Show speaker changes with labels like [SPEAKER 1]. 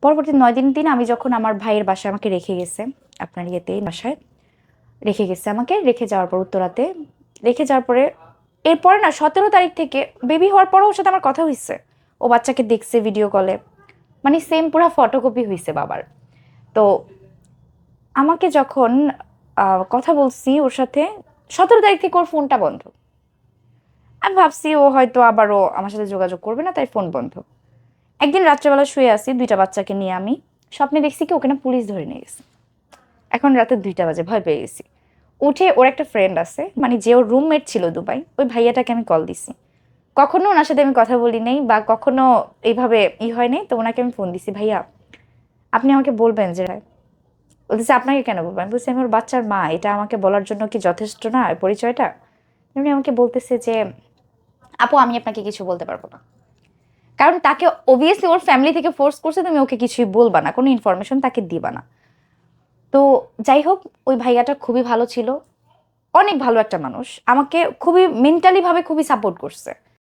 [SPEAKER 1] পরবর্তী 9 দিন আমি যখন আমার ভাইয়ের বাসায় আমাকে রেখে গেছে, আপনার ইয়েতে বাসায় রেখে গেছে, আমাকে রেখে যাওয়ার পর উত্তরাতে রেখে যাওয়ার পরে এরপরে না 17 তারিখ থেকে বেবি হওয়ার পরও ওর সাথে আমার কথা হয়েছে। ও বাচ্চাকে দেখছে ভিডিও কলে, মানে সেম পুরা ফটোকপি হয়েছে বাবার। তো আমাকে যখন কথা বলছি ওর সাথে, 17 তারিখ থেকে ওর ফোনটা বন্ধ। আমি ভাবছি ও হয়তো আবারও আমার সাথে যোগাযোগ করবে না, তাই ফোন বন্ধ। একদিন রাত্রেবেলা শুয়ে আছি 2টা বাচ্চাকে নিয়ে, আমি স্বপ্নে দেখছি কি ওকে না পুলিশ ধরে নিয়ে গেছে। এখন রাতে 2টা বাজে, ভয় পেয়ে গেছি। উঠে ওর একটা ফ্রেন্ড আছে, মানে যে ওর রুমমেট ছিল দুবাই, ওই ভাইয়াটাকে আমি কল দিছি। কখনো ওনার সাথে আমি কথা বলি নাই বা কখনো এইভাবে হয় নাই, তো ওনাকে আমি ফোন দিছি, ভাইয়া আপনি আমাকে বলবেন যে, বলতেছে আপনাকে কেন বলবো? আমি বলছি আমি ওর বাচ্চার মা, এটা আমাকে বলার জন্য কি যথেষ্ট না পরিচয়টা? উনি আমাকে বলতেছে যে আপু আমি আপনাকে কিছু বলতে পারবো না, কারণ তাকে অবভিয়াসলি ওর ফ্যামিলি থেকে ফোর্স করছে তুমি ওকে কিছুই বলবা না, কোনো ইনফরমেশন তাকে দিবা না। তো যাই হোক, ওই ভাইয়াটা খুবই ভালো ছিল, অনেক ভালো একটা মানুষ, আমাকে খুবই মেন্টালি ভাবে খুবই সাপোর্ট করছে।